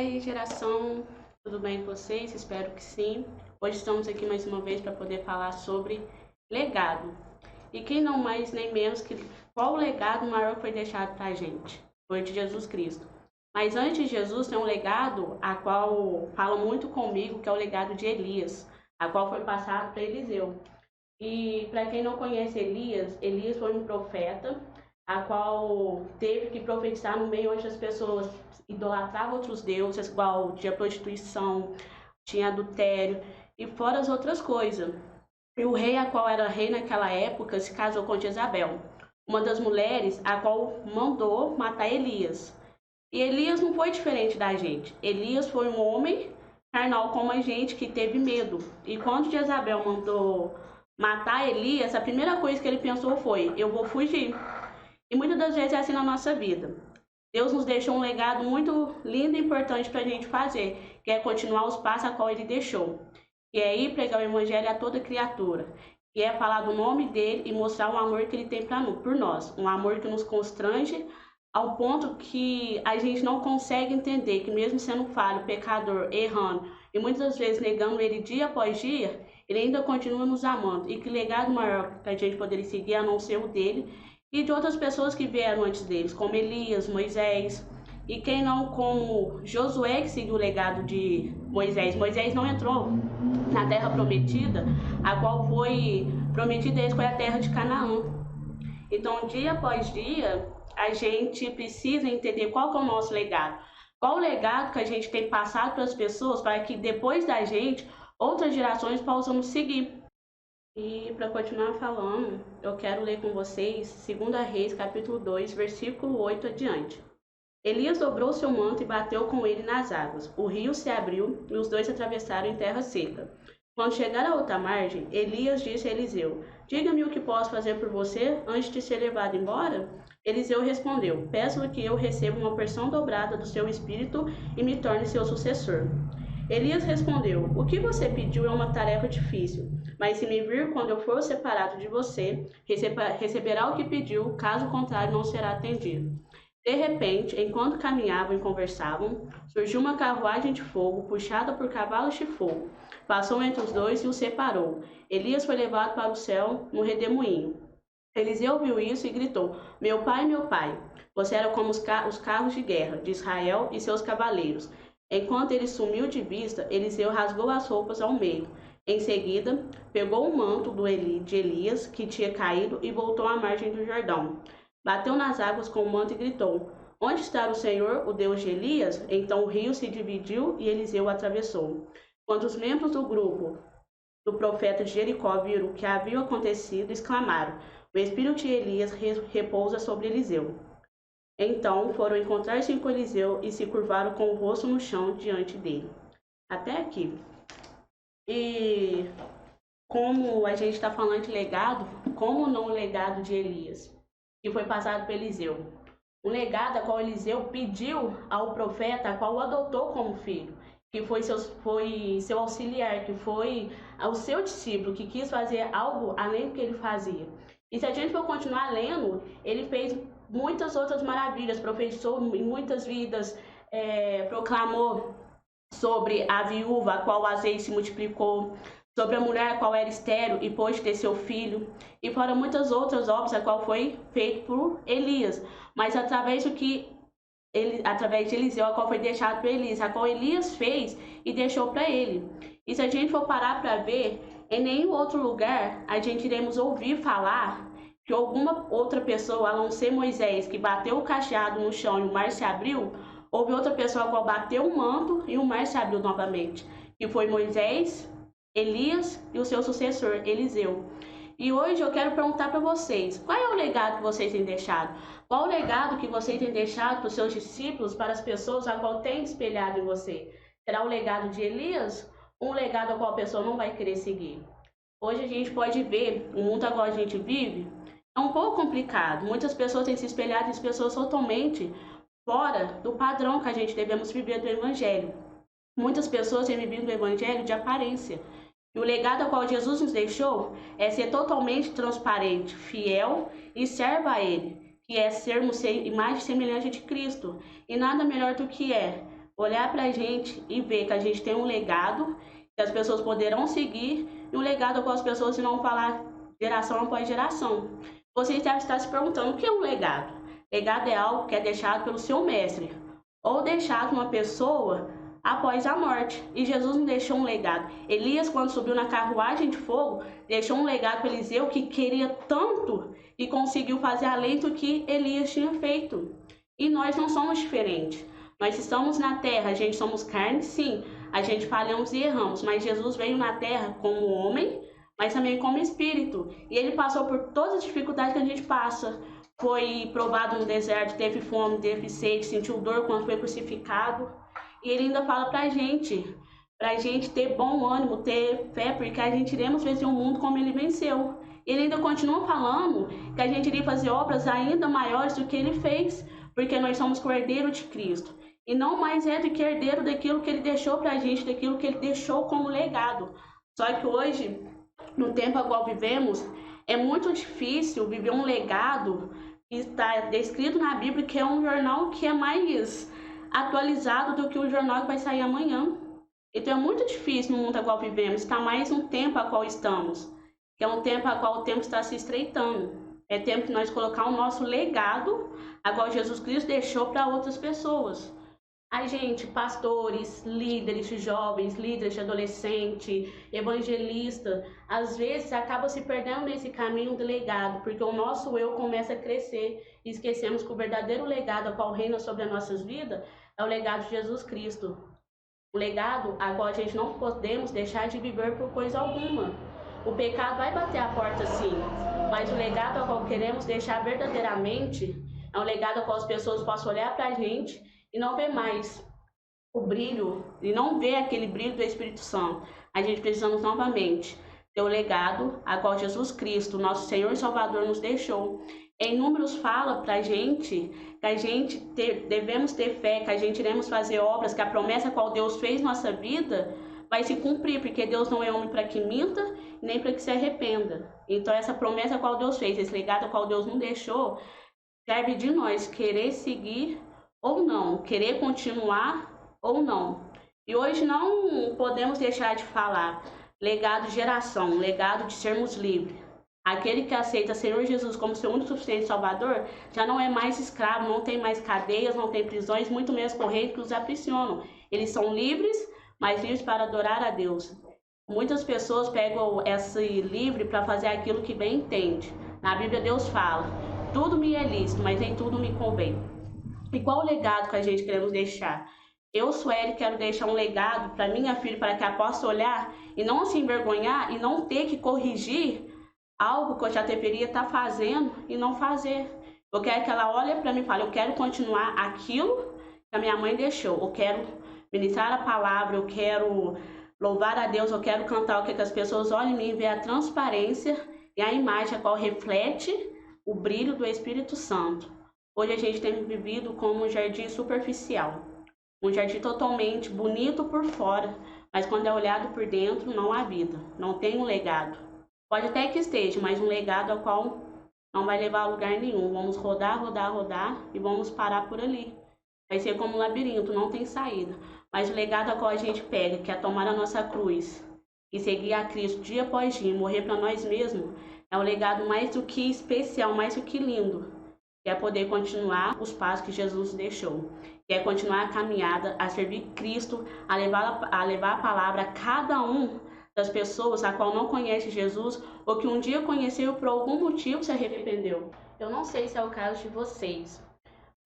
aí, geração, tudo bem com vocês? Espero que sim. Hoje estamos aqui mais uma vez para poder falar sobre legado. E quem não mais nem menos que qual o legado maior que foi deixado para a gente? Foi de Jesus Cristo. Mas antes de Jesus tem um legado a qual fala muito comigo, que é o legado de Elias, a qual foi passado para Eliseu. E para quem não conhece Elias, Elias foi um profeta a qual teve que profetizar no meio onde as pessoas idolatravam outros deuses, igual tinha prostituição, tinha adultério e fora as outras coisas. E o rei, a qual era rei naquela época, se casou com Jezabel, uma das mulheres a qual mandou matar Elias. E Elias não foi diferente da gente. Elias foi um homem carnal como a gente que teve medo. E quando Jezabel mandou matar Elias, a primeira coisa que ele pensou foi: eu vou fugir. E muitas das vezes é assim na nossa vida. Deus nos deixou um legado muito lindo e importante para a gente fazer, que é continuar os passos a qual Ele deixou. Que é ir pregar o Evangelho a toda criatura. Que é falar do nome dEle e mostrar o amor que Ele tem por nós. Um amor que nos constrange ao ponto que a gente não consegue entender que mesmo sendo falho, pecador, errando e muitas das vezes negando Ele dia após dia, Ele ainda continua nos amando. E que legado maior que a gente poderia seguir a não ser o dEle e de outras pessoas que vieram antes deles, como Elias, Moisés, e quem não, como Josué, que seguiu o legado de Moisés. Moisés não entrou na terra prometida, a qual foi prometida a eles, foi a terra de Canaã. Então, dia após dia, a gente precisa entender qual que é o nosso legado. Qual o legado que a gente tem passado para as pessoas para que depois da gente, outras gerações possam seguir. E para continuar falando, eu quero ler com vocês 2 Reis, capítulo 2, versículo 8 adiante. Elias dobrou seu manto e bateu com ele nas águas. O rio se abriu e os dois atravessaram em terra seca. Quando chegaram à outra margem, Elias disse a Eliseu: diga-me o que posso fazer por você antes de ser levado embora? Eliseu respondeu: peço que eu receba uma porção dobrada do seu espírito e me torne seu sucessor. Elias respondeu: o que você pediu é uma tarefa difícil, mas se me vir quando eu for separado de você, receberá o que pediu, caso contrário não será atendido. De repente, enquanto caminhavam e conversavam, surgiu uma carruagem de fogo, puxada por cavalos de fogo. Passou entre os dois e os separou. Elias foi levado para o céu no redemoinho. Eliseu viu isso e gritou: meu pai, você era como os carros de guerra de Israel e seus cavaleiros. Enquanto ele sumiu de vista, Eliseu rasgou as roupas ao meio. Em seguida, pegou o manto de Elias, que tinha caído, e voltou à margem do Jordão. Bateu nas águas com o manto e gritou: onde está o Senhor, o Deus de Elias? Então o rio se dividiu e Eliseu atravessou. Quando os membros do grupo do profeta de Jericó viram o que havia acontecido, exclamaram: o espírito de Elias repousa sobre Eliseu. Então foram encontrar-se com Eliseu e se curvaram com o rosto no chão diante dele. Até aqui. E como a gente está falando de legado, como não o legado de Elias, que foi passado por Eliseu. Um legado a qual Eliseu pediu ao profeta, a qual o adotou como filho, que foi seu auxiliar, que foi o seu discípulo, que quis fazer algo além do que ele fazia. E se a gente for continuar lendo, ele fez muitas outras maravilhas, profetizou em muitas vidas, proclamou sobre a viúva, a qual o azeite se multiplicou, sobre a mulher a qual era estéril e pôde ter seu filho, e fora muitas outras obras a qual foi feito por Elias, mas através de Eliseu, a qual foi deixado para Elias, a qual Elias fez e deixou para ele. E se a gente for parar para ver, em nenhum outro lugar a gente iremos ouvir falar que alguma outra pessoa, a não ser Moisés, que bateu o cajado no chão e o mar se abriu, houve outra pessoa a qual bateu o manto e o mar se abriu novamente, que foi Moisés, Elias e o seu sucessor, Eliseu. E hoje eu quero perguntar para vocês, qual é o legado que vocês têm deixado? Qual o legado que vocês têm deixado para os seus discípulos, para as pessoas a qual têm espelhado em você? Será o legado de Elias? Um legado a qual a pessoa não vai querer seguir? Hoje a gente pode ver, o mundo a qual a gente vive é um pouco complicado. Muitas pessoas têm se espelhado em pessoas totalmente fora do padrão que a gente devemos viver do Evangelho. Muitas pessoas têm vivido o Evangelho de aparência. E o legado ao qual Jesus nos deixou é ser totalmente transparente, fiel e serva a Ele, que é sermos imagem e semelhança de Cristo. E nada melhor do que olhar para a gente e ver que a gente tem um legado, que as pessoas poderão seguir, e um legado com as pessoas irão falar geração após geração. Você deve estar se perguntando o que é um legado. Legado é algo que é deixado pelo seu mestre, ou deixado uma pessoa após a morte. E Jesus não deixou um legado. Elias, quando subiu na carruagem de fogo, deixou um legado para Eliseu, que queria tanto e conseguiu fazer além do que Elias tinha feito. E nós não somos diferentes. Nós estamos na terra, a gente somos carne, sim. A gente falhamos e erramos, mas Jesus veio na terra como homem, mas também como espírito. E ele passou por todas as dificuldades que a gente passa. Foi provado no deserto, teve fome, teve sede, sentiu dor quando foi crucificado. E ele ainda fala pra gente ter bom ânimo, ter fé, porque a gente iremos vencer o mundo como ele venceu. Ele ainda continua falando que a gente iria fazer obras ainda maiores do que ele fez, porque nós somos cordeiro de Cristo. E não mais é do que herdeiro daquilo que ele deixou pra gente, daquilo que ele deixou como legado. Só que hoje, no tempo a qual vivemos, é muito difícil viver um legado que está descrito na Bíblia, que é um jornal que é mais atualizado do que o jornal que vai sair amanhã. Então é muito difícil no mundo a qual vivemos, está mais um tempo a qual estamos, que é um tempo a qual o tempo está se estreitando. É tempo que nós colocar o nosso legado, a qual Jesus Cristo deixou para outras pessoas. A gente, pastores, líderes de jovens, líderes de adolescente, evangelista, às vezes acaba se perdendo nesse caminho do legado, porque o nosso eu começa a crescer e esquecemos que o verdadeiro legado a qual reina sobre as nossas vidas é o legado de Jesus Cristo. O legado a qual a gente não podemos deixar de viver por coisa alguma. O pecado vai bater a porta sim, mas o legado a qual queremos deixar verdadeiramente é um legado a qual as pessoas possam olhar para a gente e não ver mais o brilho, e não ver aquele brilho do Espírito Santo. A gente precisamos novamente ter o legado a qual Jesus Cristo, nosso Senhor e Salvador, nos deixou. Em Números fala pra gente que a gente devemos ter fé, que a gente iremos fazer obras, que a promessa a qual Deus fez na nossa vida vai se cumprir, porque Deus não é homem para que minta, nem para que se arrependa. Então essa promessa a qual Deus fez, esse legado a qual Deus nos deixou, serve de nós querer seguir ou não, querer continuar ou não. E hoje não podemos deixar de falar legado de geração, legado de sermos livres. Aquele que aceita Senhor Jesus como seu único suficiente Salvador já não é mais escravo, não tem mais cadeias, não tem prisões, muito menos correios que os aprisionam. Eles são livres, mas livres para adorar a Deus. Muitas pessoas pegam esse livre para fazer aquilo que bem entende. Na Bíblia Deus fala, tudo me é lícito, mas nem tudo me convém. E qual o legado que a gente queremos deixar? Eu, Sueli, quero deixar um legado para minha filha, para que ela possa olhar e não se envergonhar e não ter que corrigir algo que eu já deveria estar fazendo e não fazer. Eu quero que ela olhe para mim e fale, eu quero continuar aquilo que a minha mãe deixou. Eu quero ministrar a palavra, eu quero louvar a Deus, eu quero cantar, eu quero que as pessoas olhem em mim e vejam a transparência e a imagem a qual reflete o brilho do Espírito Santo. Hoje a gente tem vivido como um jardim superficial. Um jardim totalmente bonito por fora, mas quando é olhado por dentro não há vida, não tem um legado. Pode até que esteja, mas um legado ao qual não vai levar a lugar nenhum. Vamos rodar, rodar, rodar e vamos parar por ali. Vai ser como um labirinto, não tem saída. Mas o legado ao qual a gente pega, que é tomar a nossa cruz e seguir a Cristo dia após dia, morrer para nós mesmos, é um legado mais do que especial, mais do que lindo. Que é poder continuar os passos que Jesus deixou. Que é continuar a caminhada, a servir Cristo, a levar a palavra a cada um das pessoas a qual não conhece Jesus ou que um dia conheceu e por algum motivo se arrependeu. Eu não sei se é o caso de vocês,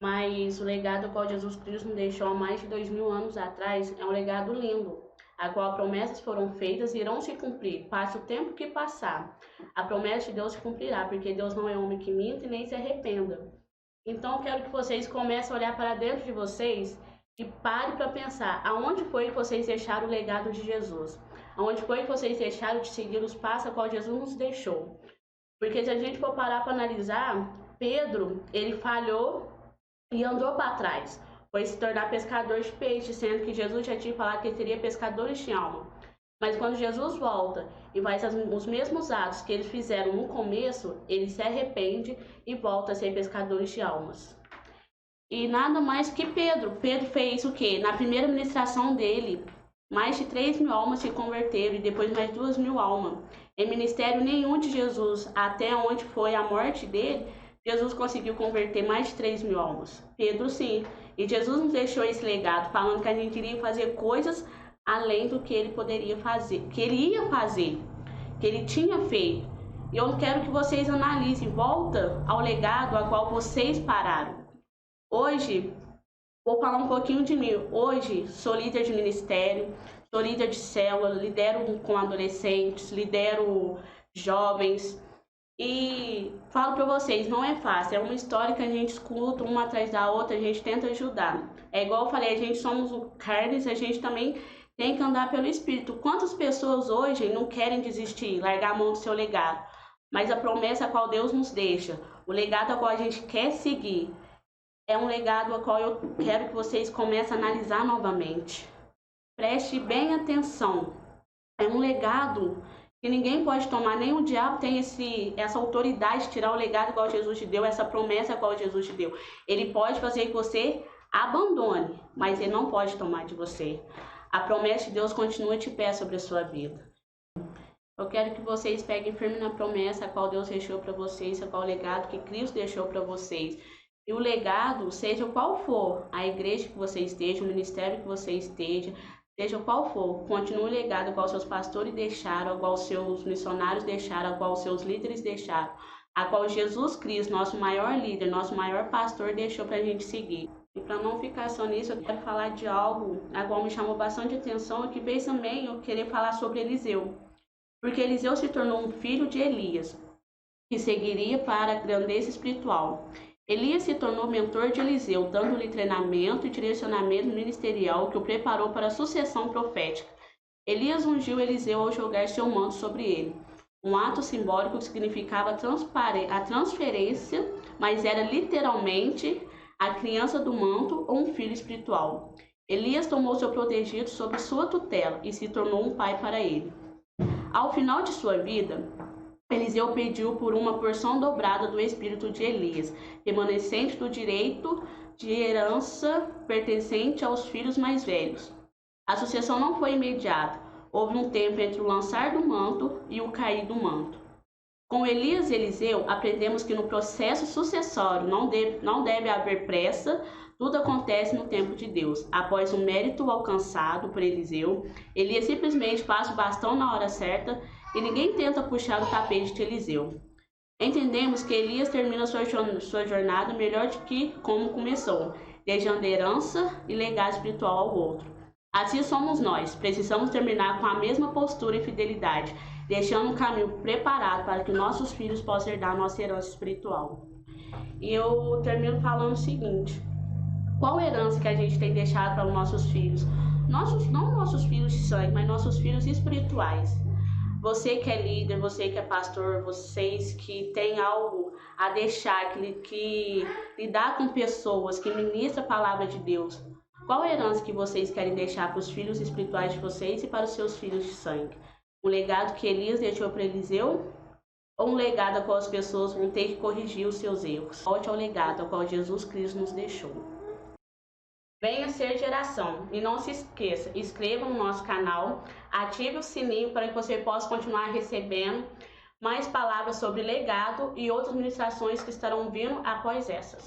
mas o legado ao qual Jesus Cristo nos deixou há mais de 2000 anos atrás é um legado lindo, a qual promessas foram feitas e irão se cumprir, passe o tempo que passar. A promessa de Deus se cumprirá, porque Deus não é homem que minta e nem se arrependa. Então eu quero que vocês comecem a olhar para dentro de vocês e parem para pensar aonde foi que vocês deixaram o legado de Jesus. Aonde foi que vocês deixaram de seguir os passos a qual Jesus nos deixou. Porque se a gente for parar para analisar, Pedro, ele falhou e andou para trás. Foi se tornar pescador de peixe, sendo que Jesus já tinha falado que ele seria pescador de alma. Mas quando Jesus volta e faz os mesmos atos que eles fizeram no começo, ele se arrepende e volta a ser pescador de almas. E nada mais que Pedro. Pedro fez o quê? Na primeira ministração dele, mais de 3.000 almas se converteram e depois mais 2.000 almas. Em ministério nenhum de Jesus, até onde foi a morte dele, Jesus conseguiu converter mais de 3.000 almas. Pedro sim. E Jesus nos deixou esse legado, falando que a gente iria fazer coisas além do que ele poderia fazer, que ele ia fazer, que ele tinha feito. E eu quero que vocês analisem, volta ao legado a qual vocês pararam. Hoje, vou falar um pouquinho de mim. Hoje, sou líder de ministério, sou líder de célula, lidero com adolescentes, lidero jovens. E falo para vocês, não é fácil, é uma história que a gente escuta uma atrás da outra, a gente tenta ajudar. É igual eu falei, a gente somos carnes, a gente também tem que andar pelo Espírito. Quantas pessoas hoje não querem desistir, largar a mão do seu legado? Mas a promessa a qual Deus nos deixa, o legado a qual a gente quer seguir, é um legado a qual eu quero que vocês comecem a analisar novamente. Preste bem atenção. É um legado que ninguém pode tomar, nem o diabo tem essa autoridade de tirar o legado igual Jesus te deu, essa promessa igual Jesus te deu. Ele pode fazer que você abandone, mas ele não pode tomar de você. A promessa de Deus continua de pé sobre a sua vida. Eu quero que vocês peguem firme na promessa a qual Deus deixou para vocês, a qual o legado que Cristo deixou para vocês. E o legado, seja qual for, a igreja que você esteja, o ministério que você esteja, seja qual for, continue o legado ao qual seus pastores deixaram, ao qual seus missionários deixaram, ao qual seus líderes deixaram, a qual Jesus Cristo, nosso maior líder, nosso maior pastor, deixou para a gente seguir. E para não ficar só nisso, eu quero falar de algo a qual me chamou bastante atenção, que fez também eu querer falar sobre Eliseu. Porque Eliseu se tornou um filho de Elias, que seguiria para a grandeza espiritual. Elias se tornou mentor de Eliseu, dando-lhe treinamento e direcionamento ministerial que o preparou para a sucessão profética. Elias ungiu Eliseu ao jogar seu manto sobre ele. Um ato simbólico que significava a transferência, mas era literalmente a criança do manto ou um filho espiritual. Elias tomou seu protegido sob sua tutela e se tornou um pai para ele. Ao final de sua vida, Eliseu pediu por uma porção dobrada do espírito de Elias, remanescente do direito de herança pertencente aos filhos mais velhos. A sucessão não foi imediata. Houve um tempo entre o lançar do manto e o cair do manto. Com Elias e Eliseu, aprendemos que no processo sucessório não deve haver pressa. Tudo acontece no tempo de Deus. Após o mérito alcançado por Eliseu, Elias simplesmente passa o bastão na hora certa e ninguém tenta puxar o tapete de Eliseu. Entendemos que Elias termina sua jornada melhor do que como começou, deixando herança e legado espiritual ao outro. Assim somos nós, precisamos terminar com a mesma postura e fidelidade, deixando um caminho preparado para que nossos filhos possam herdar nossa herança espiritual. E eu termino falando o seguinte: qual herança que a gente tem deixado para os nossos filhos? Não nossos filhos de sangue, mas nossos filhos espirituais. Você que é líder, você que é pastor, vocês que têm algo a deixar, que lidar com pessoas, que ministra a palavra de Deus. Qual a herança que vocês querem deixar para os filhos espirituais de vocês e para os seus filhos de sangue? Um legado que Elias deixou para Eliseu? Ou um legado ao qual as pessoas vão ter que corrigir os seus erros? Volte ao legado ao qual Jesus Cristo nos deixou. Venha ser geração. E não se esqueça, inscreva no nosso canal, ative o sininho para que você possa continuar recebendo mais palavras sobre legado e outras ministrações que estarão vindo após essas.